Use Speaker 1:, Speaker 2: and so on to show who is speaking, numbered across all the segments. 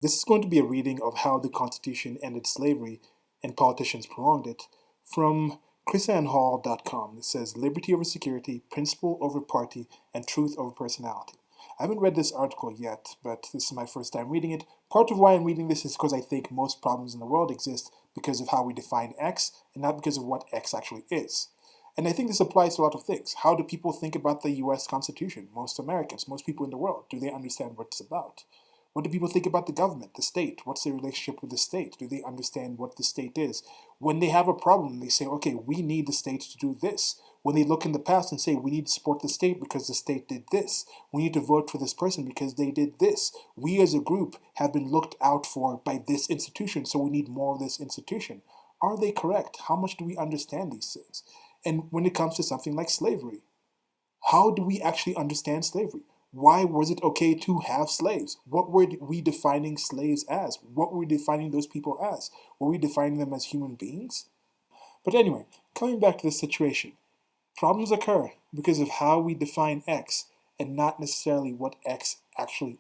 Speaker 1: This is going to be a reading of how the Constitution ended slavery and politicians prolonged it from chrisanhall.com. It says liberty over security, principle over party, and truth over personality. I haven't read this article yet, but this is my first time reading it. Part of why I'm reading this is because I think most problems in the world exist because of how we define X and not because of what X actually is. And I think this applies to a lot of things. How do people think about the US Constitution? Most Americans, most people in the world, do they understand what it's about? What do people think about the government, the state? What's their relationship with the state? Do they understand what the state is? When they have a problem, they say, okay, we need the state to do this. When they look in the past and say, we need to support the state because the state did this. We need to vote for this person because they did this. We as a group have been looked out for by this institution, so we need more of this institution. Are they correct? How much do we understand these things? And when it comes to something like slavery, how do we actually understand slavery? Why was it okay to have slaves? What were we defining slaves as? What were we defining those people as? Were we defining them as human beings? But anyway, coming back to this situation, problems occur because of how we define X and not necessarily what X actually is.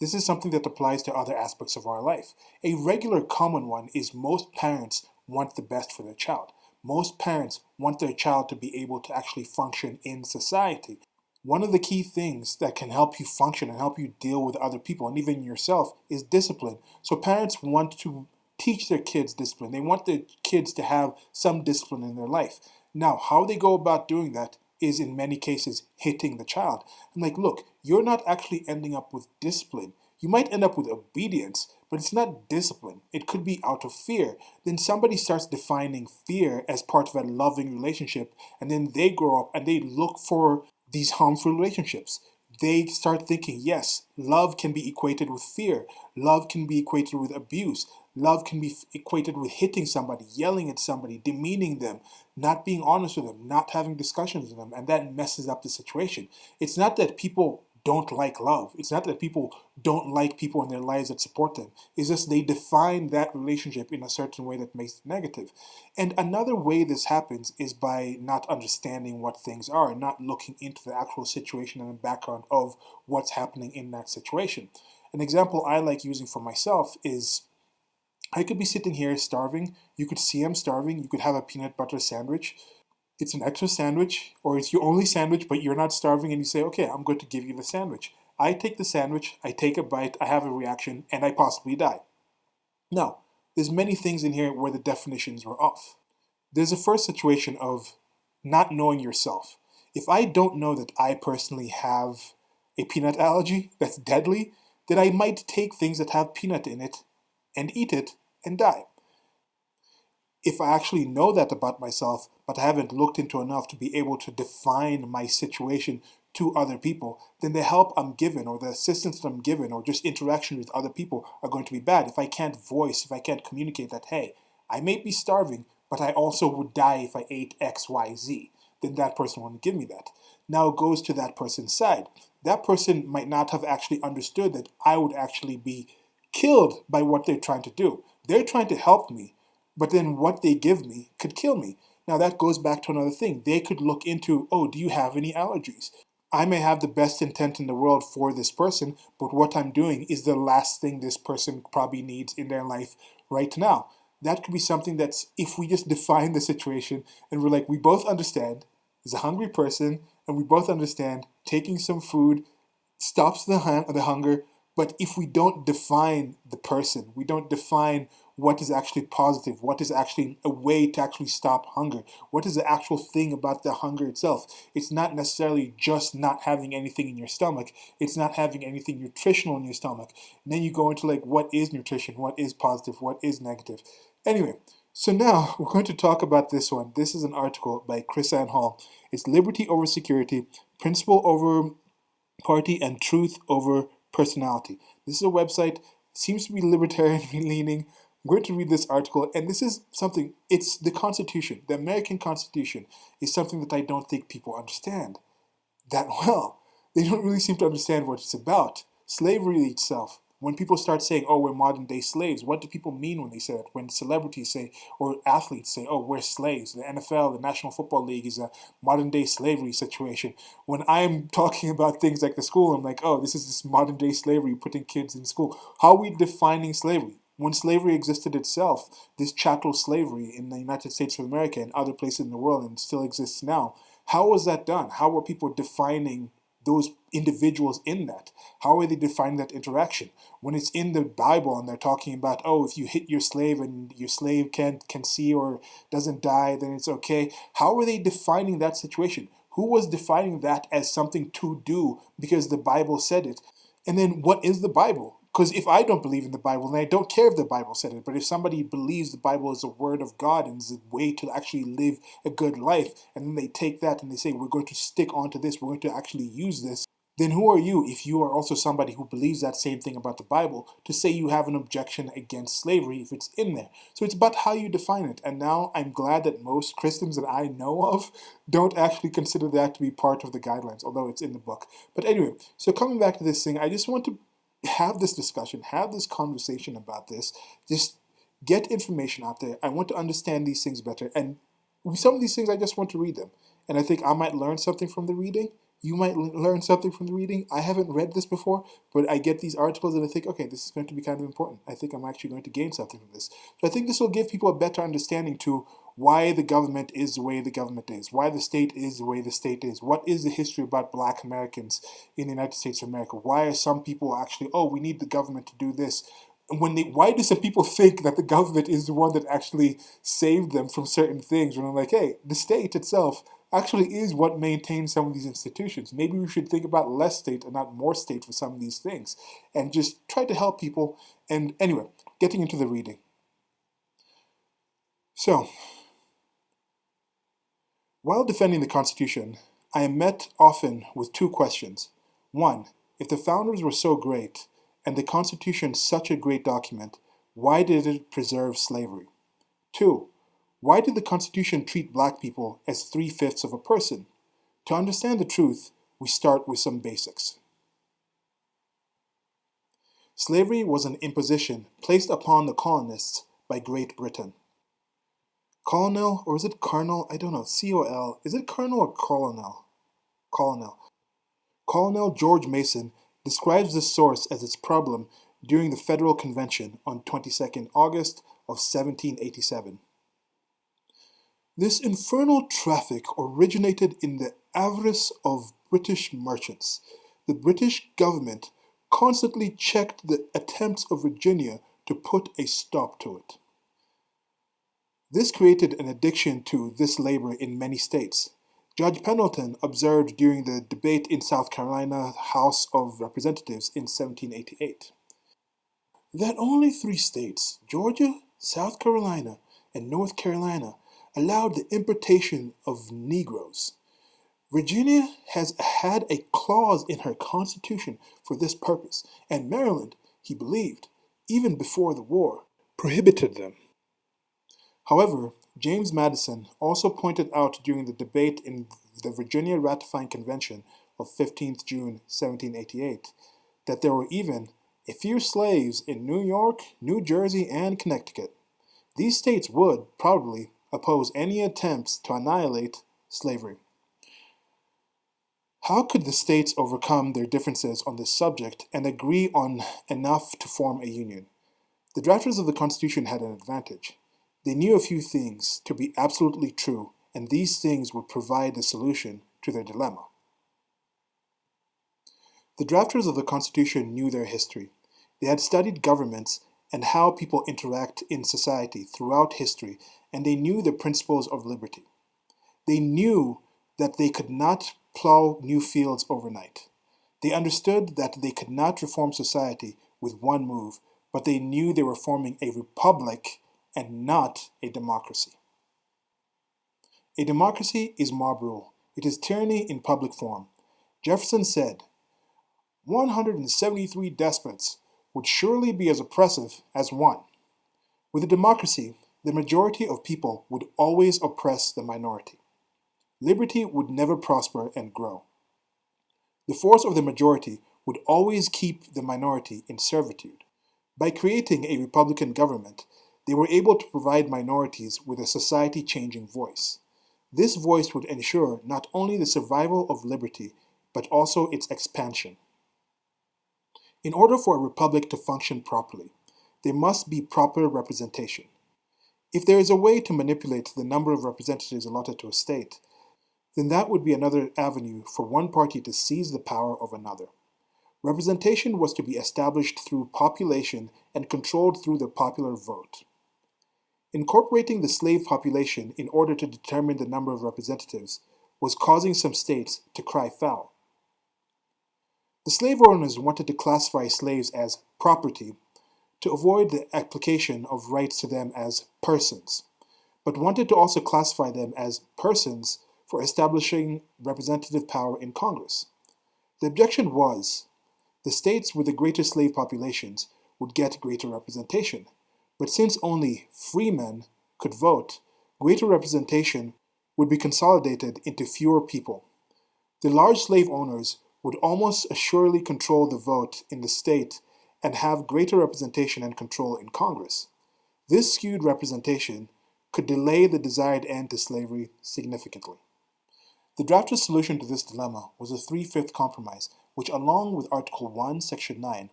Speaker 1: This is something that applies to other aspects of our life. A regular common one is most parents want the best for their child. Most parents want their child to be able to actually function in society. One of the key things that can help you function and help you deal with other people and even yourself is discipline. So parents want to teach their kids discipline. They want their kids to have some discipline in their life. Now, how they go about doing that is in many cases hitting the child. I'm like, look, you're not actually ending up with discipline. You might end up with obedience, but it's not discipline. It could be out of fear. Then somebody starts defining fear as part of a loving relationship, and then they grow up and they look for these harmful relationships. They start thinking, yes, love can be equated with fear. Love can be equated with abuse. Love can be equated with hitting somebody, yelling at somebody, demeaning them, not being honest with them, not having discussions with them, and that messes up the situation. It's not that people don't like love. It's not that people don't like people in their lives that support them. It's just they define that relationship in a certain way that makes it negative. And another way this happens is by not understanding what things are, not looking into the actual situation and the background of what's happening in that situation. An example I like using for myself is I could be sitting here starving. You could see I'm starving. You could have a peanut butter sandwich. It's an extra sandwich, or it's your only sandwich, but you're not starving, and you say, okay, I'm going to give you the sandwich. I take the sandwich, I take a bite, I have a reaction, and I possibly die. Now, there's many things in here where the definitions were off. There's a first situation of not knowing yourself. If I don't know that I personally have a peanut allergy that's deadly, then I might take things that have peanut in it and eat it and die. If I actually know that about myself, but I haven't looked into enough to be able to define my situation to other people, then the help I'm given or the assistance that I'm given or just interaction with other people are going to be bad. If I can't voice, if I can't communicate that, hey, I may be starving, but I also would die if I ate X, Y, Z, then that person won't give me that. Now it goes to that person's side. That person might not have actually understood that I would actually be killed by what they're trying to do. They're trying to help me, but then what they give me could kill me. Now that goes back to another thing. They could look into, oh, do you have any allergies? I may have the best intent in the world for this person, but what I'm doing is the last thing this person probably needs in their life right now. That could be something that's, if we just define the situation and we're like, we both understand there's a hungry person and we both understand taking some food stops the hunger, but if we don't define the person, we don't define what is actually positive, what is actually a way to actually stop hunger, what is the actual thing about the hunger itself. It's not necessarily just not having anything in your stomach, it's not having anything nutritional in your stomach. And then you go into like, what is nutrition, what is positive, what is negative. Anyway, so now we're going to talk about this one. This is an article by Chris Ann Hall. It's Liberty Over Security, Principle Over Party, and Truth Over Personality. This is a website, seems to be libertarian leaning. I'm going to read this article, and this is something, it's the Constitution. The American Constitution is something that I don't think people understand that well. They don't really seem to understand what it's about. Slavery itself, When people start saying, oh, we're modern day slaves, what do people mean when they say that? When celebrities say, or athletes say, oh, we're slaves. The NFL, the National Football League, is a modern day slavery situation. When I'm talking about things like the school, I'm like, oh, this is this modern day slavery, putting kids in school. How are we defining slavery? When slavery existed itself, this chattel slavery in the United States of America and other places in the world, and still exists now, how was that done? How were people defining those individuals in that? How are they defining that interaction? When it's in the Bible and they're talking about, oh, if you hit your slave and your slave can see or doesn't die, then it's okay. How are they defining that situation? Who was defining that as something to do because the Bible said it? And then what is the Bible? Because if I don't believe in the Bible, then I don't care if the Bible said it. But if somebody believes the Bible is a word of God and is a way to actually live a good life, and then they take that and they say, we're going to stick onto this, we're going to actually use this, then who are you, if you are also somebody who believes that same thing about the Bible, to say you have an objection against slavery if it's in there? So it's about how you define it. And now I'm glad that most Christians that I know of don't actually consider that to be part of the guidelines, although it's in the book. But anyway, so coming back to this thing, I just want to have this discussion, have this conversation about this, just get information out there. I want to understand these things better. And some of these things, I just want to read them. And I think I might learn something from the reading. You might learn something from the reading. I haven't read this before, but I get these articles and I think, okay, this is going to be kind of important. I think I'm actually going to gain something from this. So I think this will give people a better understanding to why the government is the way the government is, why the state is the way the state is, what is the history about Black Americans in the United States of America, why are some people actually, oh, we need the government to do this. Why do some people think that the government is the one that actually saved them from certain things when I'm like, hey, the state itself actually is what maintains some of these institutions. Maybe we should think about less state and not more state for some of these things and just try to help people. And anyway, getting into the reading. So, while defending the Constitution, I am met often with two questions. One, if the founders were so great, and the Constitution such a great document, why did it preserve slavery? Two, why did the Constitution treat black people as 3/5 of a person? To understand the truth, we start with some basics. Slavery was an imposition placed upon the colonists by Great Britain. Colonel, or is it Colonel? I don't know. C-O-L. Is it Colonel or Colonel? Colonel. Colonel George Mason describes this source as its problem during the Federal Convention on 22nd August of 1787. This infernal traffic originated in the avarice of British merchants. The British government constantly checked the attempts of Virginia to put a stop to it. This created an addiction to this labor in many states. Judge Pendleton observed during the debate in South Carolina House of Representatives in 1788 that only 3 states, Georgia, South Carolina, and North Carolina, allowed the importation of Negroes. Virginia has had a clause in her constitution for this purpose, and Maryland, he believed, even before the war, prohibited them. However, James Madison also pointed out during the debate in the Virginia Ratifying Convention of 15th June 1788 that there were even a few slaves in New York, New Jersey, and Connecticut. These states would probably oppose any attempts to annihilate slavery. How could the states overcome their differences on this subject and agree on enough to form a union? The drafters of the Constitution had an advantage. They knew a few things to be absolutely true, and these things would provide the solution to their dilemma. The drafters of the Constitution knew their history. They had studied governments and how people interact in society throughout history, and they knew the principles of liberty. They knew that they could not plow new fields overnight. They understood that they could not reform society with one move, but they knew they were forming a republic and not a democracy. A democracy is mob rule. It is tyranny in public form. Jefferson said, 173 despots would surely be as oppressive as one. With a democracy, the majority of people would always oppress the minority. Liberty would never prosper and grow. The force of the majority would always keep the minority in servitude. By creating a republican government, they were able to provide minorities with a society-changing voice. This voice would ensure not only the survival of liberty, but also its expansion. In order for a republic to function properly, there must be proper representation. If there is a way to manipulate the number of representatives allotted to a state, then that would be another avenue for one party to seize the power of another. Representation was to be established through population and controlled through the popular vote. Incorporating the slave population in order to determine the number of representatives was causing some states to cry foul. The slave owners wanted to classify slaves as property to avoid the application of rights to them as persons, but wanted to also classify them as persons for establishing representative power in Congress. The objection was, the states with the greater slave populations would get greater representation, but since only freemen could vote, greater representation would be consolidated into fewer people. The large slave owners would almost assuredly control the vote in the state and have greater representation and control in Congress. This skewed representation could delay the desired end to slavery significantly. The drafted solution to this dilemma was a 3/5 compromise, which, along with Article 1, Section 9,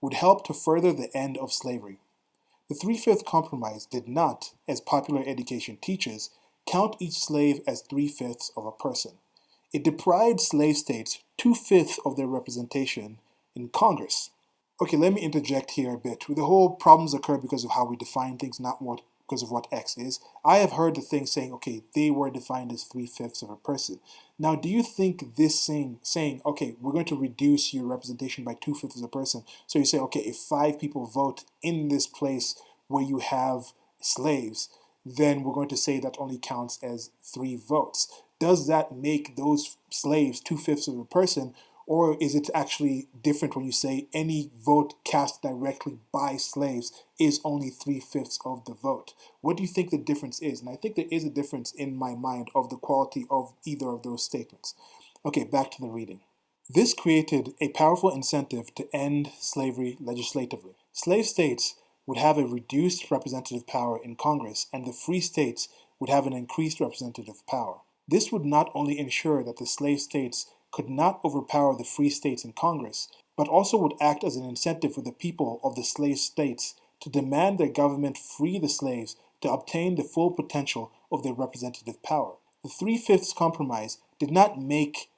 Speaker 1: would help to further the end of slavery. The 3/5 compromise did not, as popular education teaches, count each slave as 3/5 of a person. It deprived slave states 2/5 of their representation in Congress. Okay, let me interject here a bit. The whole problems occur because of how we define things, not because of what X is. I have heard the thing saying, okay, they were defined as 3/5 of a person. Now, do you think this saying, okay, we're going to reduce your representation by 2/5 of a person, so you say, okay, if 5 people vote in this place where you have slaves, then we're going to say that only counts as 3 votes. Does that make those slaves 2/5 of a person, or is it actually different when you say any vote cast directly by slaves is only 3/5 of the vote? What do you think the difference is? And I think there is a difference in my mind of the quality of either of those statements. Okay, back to the reading. This created a powerful incentive to end slavery legislatively. Slave states would have a reduced representative power in Congress, and the free states would have an increased representative power. This would not only ensure that the slave states could not overpower the free states in Congress, but also would act as an incentive for the people of the slave states to demand their government free the slaves to obtain the full potential of their representative power. The 3/5 compromise did not make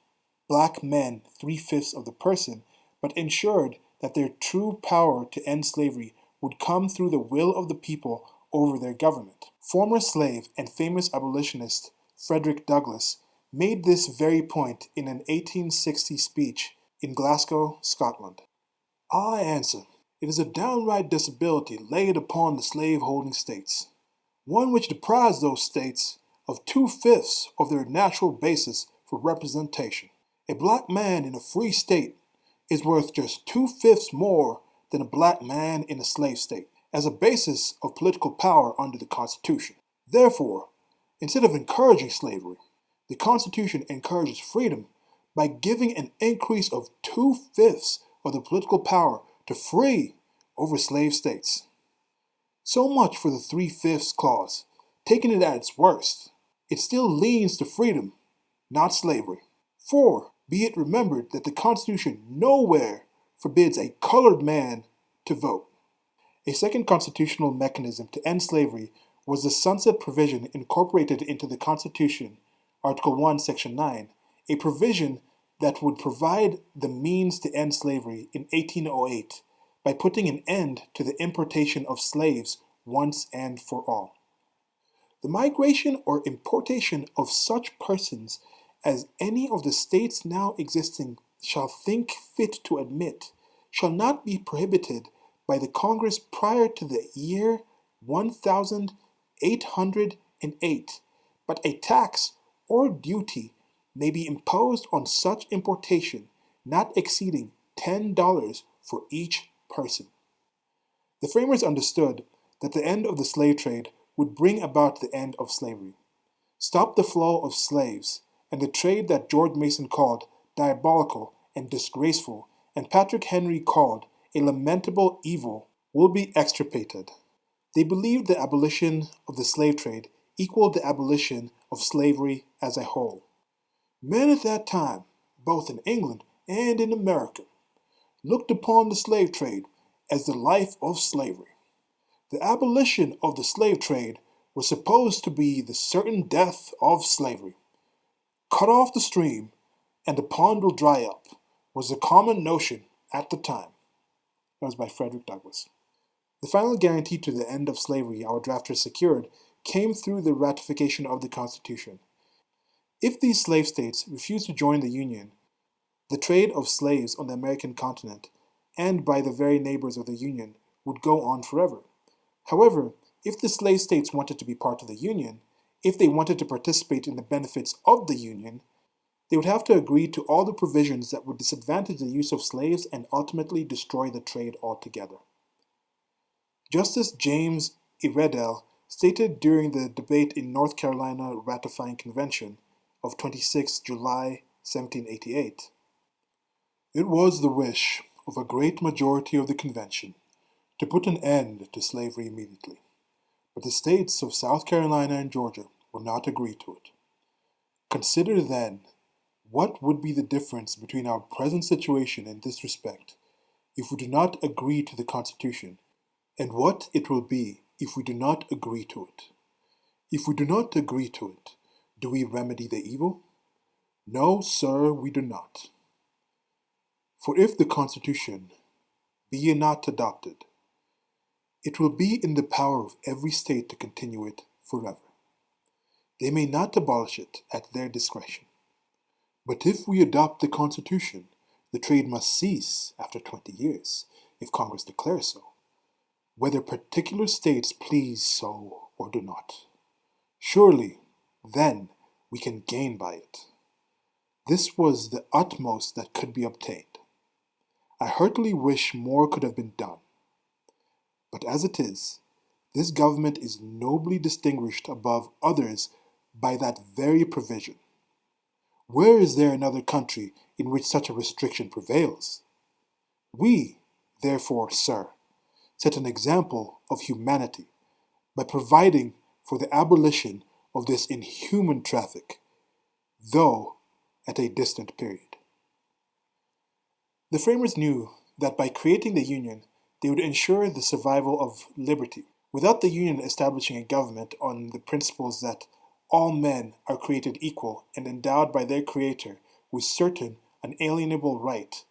Speaker 1: black men 3/5 of the person, but ensured that their true power to end slavery would come through the will of the people over their government. Former slave and famous abolitionist Frederick Douglass made this very point in an 1860 speech in Glasgow, Scotland. I answer, it is a downright disability laid upon the slave-holding states, one which deprives those states of 2/5 of their natural basis for representation. A black man in a free state is worth just 2/5 more than a black man in a slave state, as a basis of political power under the Constitution. Therefore, instead of encouraging slavery, the Constitution encourages freedom by giving an increase of 2/5 of the political power to free over slave states. So much for the 3/5 clause. Taking it at its worst, it still leans to freedom, not slavery. For, be it remembered that the Constitution nowhere forbids a colored man to vote. A second constitutional mechanism to end slavery was the sunset provision incorporated into the Constitution, Article 1, Section 9, a provision that would provide the means to end slavery in 1808 by putting an end to the importation of slaves once and for all. The migration or importation of such persons as any of the states now existing shall think fit to admit shall not be prohibited by the Congress prior to the year 1808, but a tax or duty may be imposed on such importation not exceeding $10 for each person. The framers understood that the end of the slave trade would bring about the end of slavery, stop the flow of slaves, and the trade that George Mason called diabolical and disgraceful, and Patrick Henry called a lamentable evil, will be extirpated. They believed the abolition of the slave trade equaled the abolition of slavery as a whole. Men at that time, both in England and in America, looked upon the slave trade as the life of slavery. The abolition of the slave trade was supposed to be the certain death of slavery. Cut off the stream, and the pond will dry up, was the common notion at the time. That was by Frederick Douglass. The final guarantee to the end of slavery our drafters secured came through the ratification of the Constitution. If these slave states refused to join the Union, the trade of slaves on the American continent, and by the very neighbors of the Union, would go on forever. However, if the slave states wanted to be part of the Union, if they wanted to participate in the benefits of the Union, they would have to agree to all the provisions that would disadvantage the use of slaves and ultimately destroy the trade altogether. Justice James Iredell stated during the debate in North Carolina ratifying convention of 26 July 1788, "It was the wish of a great majority of the convention to put an end to slavery immediately, but the states of South Carolina and Georgia will not agree to it. Consider then what would be the difference between our present situation in this respect if we do not agree to the Constitution, and what it will be if we do not agree to it. If we do not agree to it, do we remedy the evil? No, sir, we do not. For if the Constitution be not adopted, it will be in the power of every state to continue it forever. They may not abolish it at their discretion. But if we adopt the Constitution, the trade must cease after 20 years, if Congress declares so, whether particular states please so or do not. Surely, then, we can gain by it." This was the utmost that could be obtained. I heartily wish more could have been done. But as it is, this government is nobly distinguished above others by that very provision. Where is there another country in which such a restriction prevails? We, therefore, sir, set an example of humanity by providing for the abolition of this inhuman traffic, though at a distant period. The framers knew that by creating the Union, they would ensure the survival of liberty, without the Union establishing a government on the principles that all men are created equal and endowed by their Creator with certain unalienable right,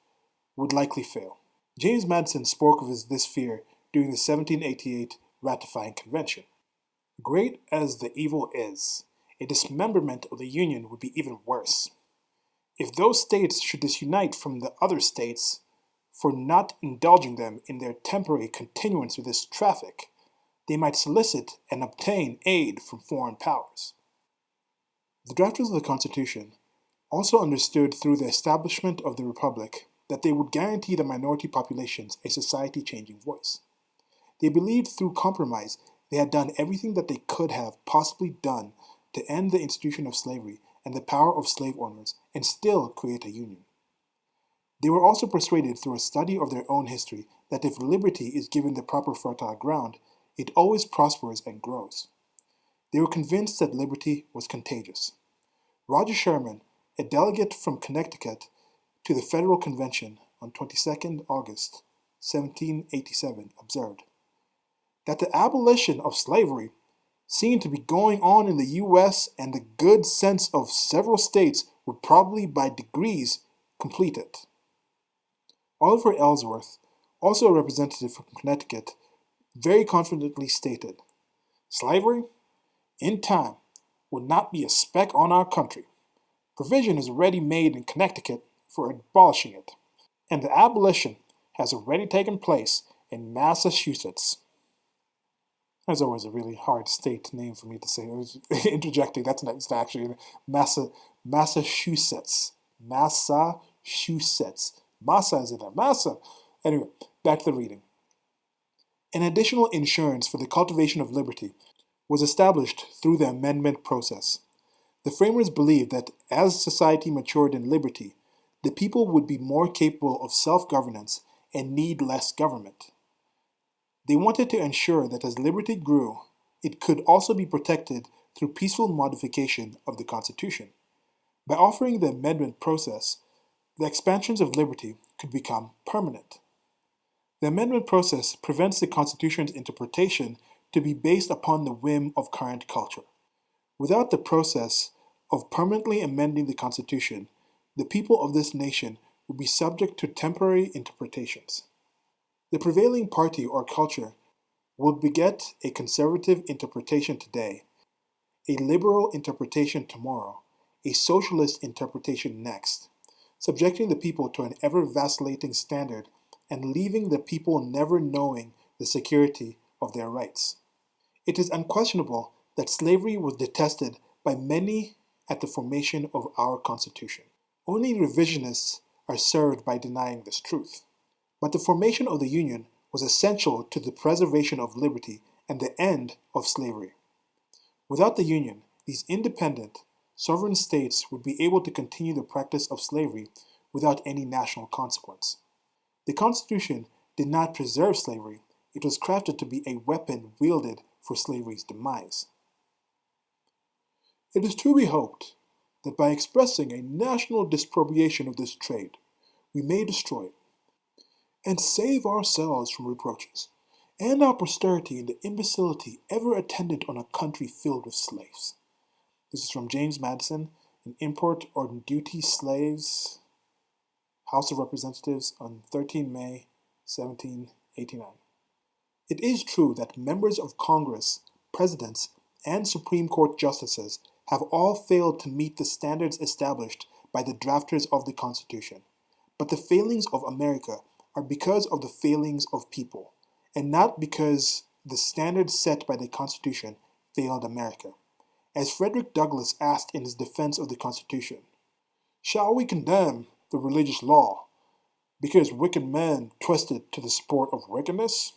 Speaker 1: would likely fail. James Madison spoke of this fear during the 1788 ratifying convention. "Great as the evil is, a dismemberment of the Union would be even worse. If those states should disunite from the other states for not indulging them in their temporary continuance with this traffic, they might solicit and obtain aid from foreign powers." The drafters of the Constitution also understood through the establishment of the Republic that they would guarantee the minority populations a society-changing voice. They believed through compromise they had done everything that they could have possibly done to end the institution of slavery and the power of slave owners and still create a union. They were also persuaded through a study of their own history that if liberty is given the proper fertile ground, it always prospers and grows. They were convinced that liberty was contagious. Roger Sherman, a delegate from Connecticut to the Federal Convention on 22nd August 1787, observed that the abolition of slavery seemed to be going on in the U.S. and the good sense of several states would probably by degrees complete it. Oliver Ellsworth, also a representative from Connecticut, very confidently stated, "Slavery, in time, will not be a speck on our country. Provision is already made in Connecticut for abolishing it, and the abolition has already taken place in Massachusetts." That's always a really hard state name for me to say. I was interjecting. That's not actually Massachusetts. Massachusetts. Massa is in there. Massa. Anyway, back to the reading. An additional insurance for the cultivation of liberty was established through the amendment process. The framers believed that as society matured in liberty, the people would be more capable of self-governance and need less government. They wanted to ensure that as liberty grew, it could also be protected through peaceful modification of the Constitution. By offering the amendment process, the expansions of liberty could become permanent. The amendment process prevents the Constitution's interpretation to be based upon the whim of current culture. Without the process of permanently amending the Constitution, the people of this nation would be subject to temporary interpretations. The prevailing party or culture would beget a conservative interpretation today, a liberal interpretation tomorrow, a socialist interpretation next, subjecting the people to an ever-vacillating standard and leaving the people never knowing the security of their rights. It is unquestionable that slavery was detested by many at the formation of our Constitution. Only revisionists are served by denying this truth. But the formation of the Union was essential to the preservation of liberty and the end of slavery. Without the Union, these independent, sovereign states would be able to continue the practice of slavery without any national consequence. The Constitution did not preserve slavery, it was crafted to be a weapon wielded for slavery's demise. It is to be hoped that by expressing a national disapprobation of this trade, we may destroy it and save ourselves from reproaches, and our posterity in the imbecility ever attendant on a country filled with slaves. This is from James Madison, in Import or Duty Slaves, House of Representatives, on 13 May 1789. It is true that members of Congress, presidents, and Supreme Court justices have all failed to meet the standards established by the drafters of the Constitution, but the failings of America are because of the failings of people, and not because the standards set by the Constitution failed America. As Frederick Douglass asked in his defense of the Constitution, "Shall we condemn the religious law because wicked men twist it to the sport of wickedness?"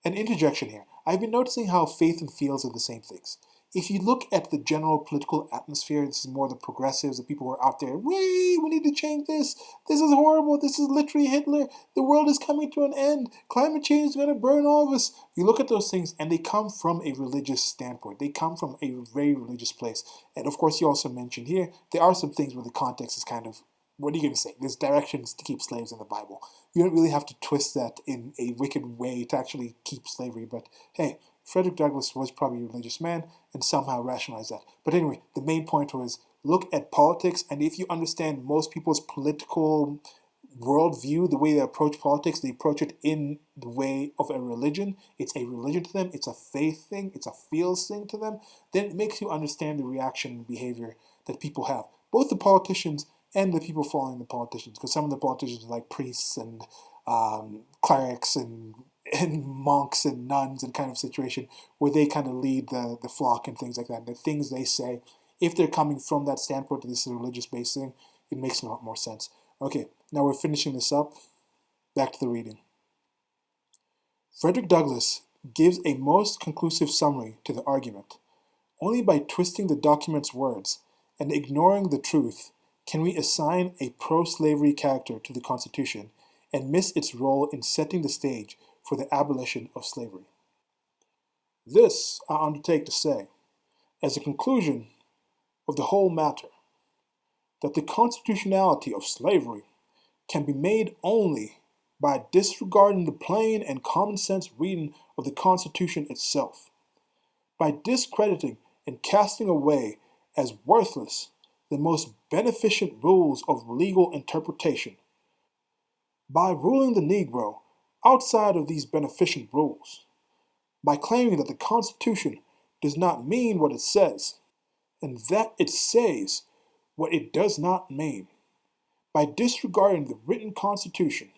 Speaker 1: An interjection here. I've been noticing how faith and feels are the same things. If you look at the general political atmosphere, this is more the progressives, the people who are out there, we need to change this. This is horrible. This is literally Hitler. The world is coming to an end. Climate change is going to burn all of us. You look at those things and they come from a religious standpoint. They come from a very religious place. And of course, you also mentioned here, there are some things where the context is kind of, what are you going to say? There's directions to keep slaves in the Bible. You don't really have to twist that in a wicked way to actually keep slavery. But hey, Frederick Douglass was probably a religious man and somehow rationalized that. But anyway, the main point was look at politics, and if you understand most people's political worldview, the way they approach politics, they approach it in the way of a religion. It's a religion to them, it's a faith thing, it's a feels thing to them. Then it makes you understand the reaction and behavior that people have. Both the politicians and the people following the politicians, because some of the politicians are like priests and clerics and monks and nuns and kind of situation where they kind of lead the flock and things like that. And the things they say, if they're coming from that standpoint that this is a religious-based thing, it makes a lot more sense. Okay, now we're finishing this up. Back to the reading. Frederick Douglass gives a most conclusive summary to the argument. Only by twisting the document's words and ignoring the truth can we assign a pro-slavery character to the Constitution and miss its role in setting the stage for the abolition of slavery. This I undertake to say, as a conclusion of the whole matter, that the constitutionality of slavery can be made only by disregarding the plain and common sense reading of the Constitution itself, by discrediting and casting away as worthless the most beneficent rules of legal interpretation, by ruling the Negro outside of these beneficent rules, by claiming that the Constitution does not mean what it says, and that it says what it does not mean, by disregarding the written Constitution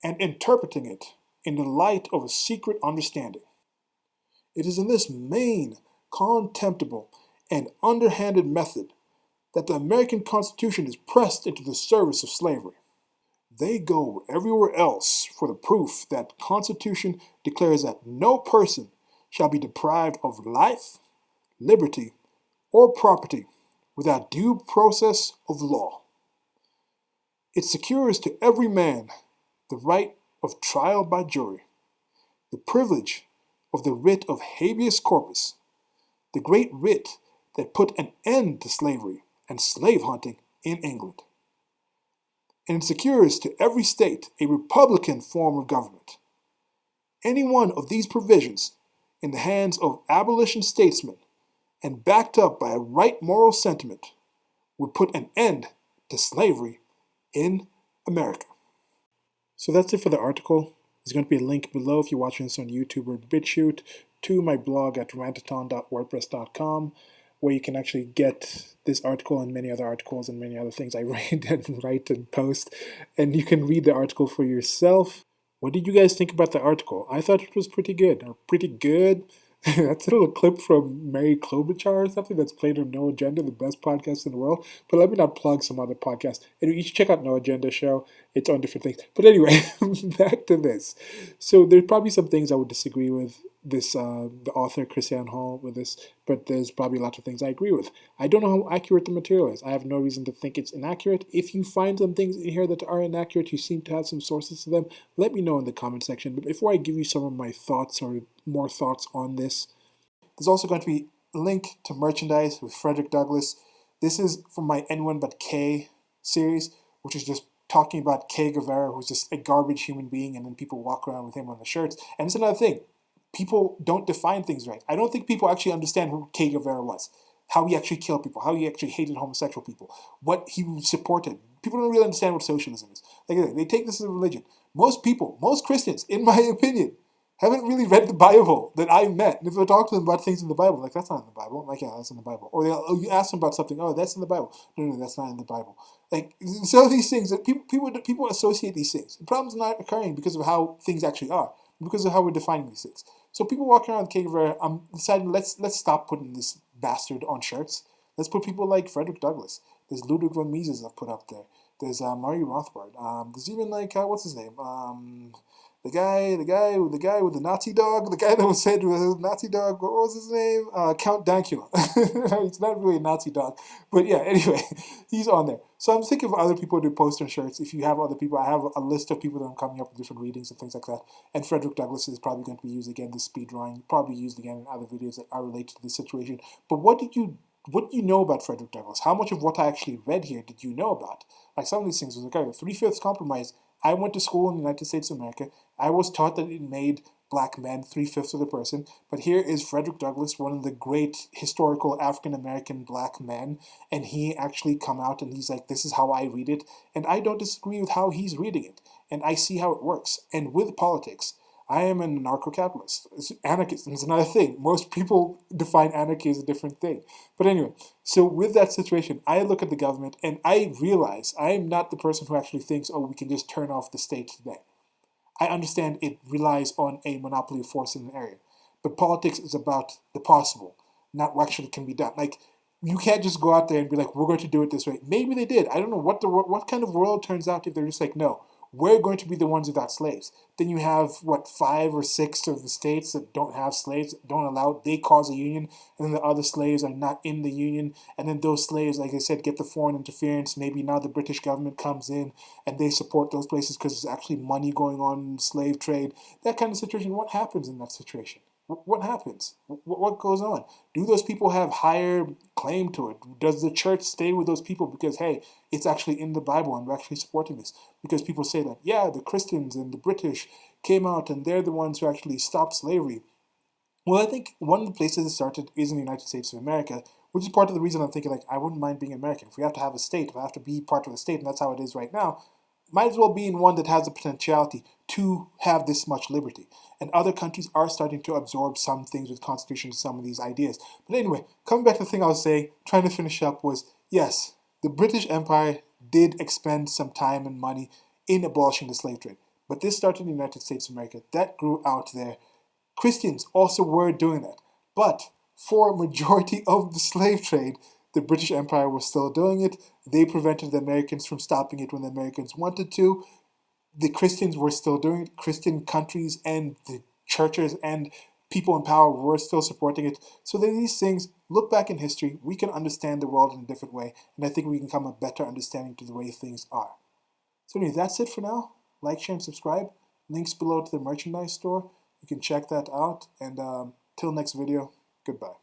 Speaker 1: and interpreting it in the light of a secret understanding. It is in this mean, contemptible, and underhanded method that the American Constitution is pressed into the service of slavery. They go everywhere else for the proof that the Constitution declares that no person shall be deprived of life, liberty, or property without due process of law. It secures to every man the right of trial by jury, the privilege of the writ of habeas corpus, the great writ that put an end to slavery and slave hunting in England. And it secures to every state a republican form of government. Any one of these provisions in the hands of abolition statesmen and backed up by a right moral sentiment would put an end to slavery in America. So that's it for the article. There's going to be a link below if you're watching this on YouTube or BitChute to my blog at rantathon.wordpress.com, where you can actually get this article and many other articles and many other things I write and post. And you can read the article for yourself. What did you guys think about the article? I thought it was pretty good. That's a little clip from Mary Klobuchar or something that's played on No Agenda, the best podcast in the world. But let me not plug some other podcast. Anyway, you should check out No Agenda show. It's on different things. But anyway, back to this. So there's probably some things I would disagree with this the author Christian Hall with this, but there's probably lots of things I agree with. I don't know how accurate the material is. I have no reason to think it's inaccurate. If you find some things in here that are inaccurate, you seem to have some sources to them, let me know in the comment section. But before I give you some of my thoughts or more thoughts on this, there's also going to be a link to merchandise with Frederick Douglass. This is from my Anyone But K series, which is just talking about Che Guevara, who's just a garbage human being, and then people walk around with him on the shirts. And it's another thing. People don't define things right. I don't think people actually understand who Che Guevara was, how he actually killed people, how he actually hated homosexual people, what he supported. People don't really understand what socialism is. Like, they take this as a religion. Most people, most Christians, in my opinion, haven't really read the Bible that I met. And if I talk to them about things in the Bible, like, that's not in the Bible. I'm like, yeah, that's in the Bible. Or you ask them about something, oh, that's in the Bible. No, that's not in the Bible. Like, so these things, that people associate these things. The problem's not occurring because of how things actually are, because of how we're defining these things. So people walking around with Che Guevara, I'm deciding let's stop putting this bastard on shirts. Let's put people like Frederick Douglass. There's Ludwig von Mises I've put up there. There's Murray Rothbard. There's even like what's his name? The guy with the Nazi dog, the guy that was said was a Nazi dog. What was his name? Count Dankula. It's not really a Nazi dog, but yeah. Anyway, he's on there. So I'm thinking of other people to post on shirts. If you have other people, I have a list of people that I'm coming up with different readings and things like that. And Frederick Douglass is probably going to be used again. The speed drawing probably used again in other videos that are related to this situation. But what do you know about Frederick Douglass? How much of what I actually read here did you know about? Like, some of these things was like, okay, 3/5 compromise. I went to school in the United States of America. I was taught that it made black men 3/5 of the person. But here is Frederick Douglass, one of the great historical African-American black men. And he actually come out and he's like, this is how I read it. And I don't disagree with how he's reading it. And I see how it works. And with politics, I am an anarcho-capitalist. Anarchist is another thing. Most people define anarchy as a different thing. But anyway, so with that situation, I look at the government and I realize I am not the person who actually thinks, oh, we can just turn off the state today. I understand it relies on a monopoly of force in an area. But politics is about the possible, not what actually can be done. Like, you can't just go out there and be like, we're going to do it this way. Maybe they did. I don't know what kind of world turns out if they're just like, no, we're going to be the ones without slaves. Then you have, 5 or 6 of the states that don't have slaves, don't allow, they cause a union, and then the other slaves are not in the union, and then those slaves, like I said, get the foreign interference. Maybe now the British government comes in, and they support those places because there's actually money going on in the slave trade. That kind of situation, what happens in that situation? What happens? What goes on? Do those people have higher claim to it? Does the church stay with those people because, hey, it's actually in the Bible and we're actually supporting this? Because people say that, yeah, the Christians and the British came out and they're the ones who actually stopped slavery. Well, I think one of the places it started is in the United States of America, which is part of the reason I'm thinking, like, I wouldn't mind being American. If we have to have a state, if I have to be part of a state, and that's how it is right now, might as well be in one that has the potentiality to have this much liberty. And other countries are starting to absorb some things with constitutions, some of these ideas. But anyway, coming back to the thing I was saying, trying to finish up was, yes, the British Empire did expend some time and money in abolishing the slave trade. But this started in the United States of America. That grew out there. Christians also were doing that. But for a majority of the slave trade, the British Empire was still doing it. They prevented the Americans from stopping it when the Americans wanted to. The Christians were still doing it. Christian countries and the churches and people in power were still supporting it. So that these things, look back in history, we can understand the world in a different way. And I think we can come a better understanding to the way things are. So anyway, that's it for now. Like, share, and subscribe. Links below to the merchandise store. You can check that out. And till next video, goodbye.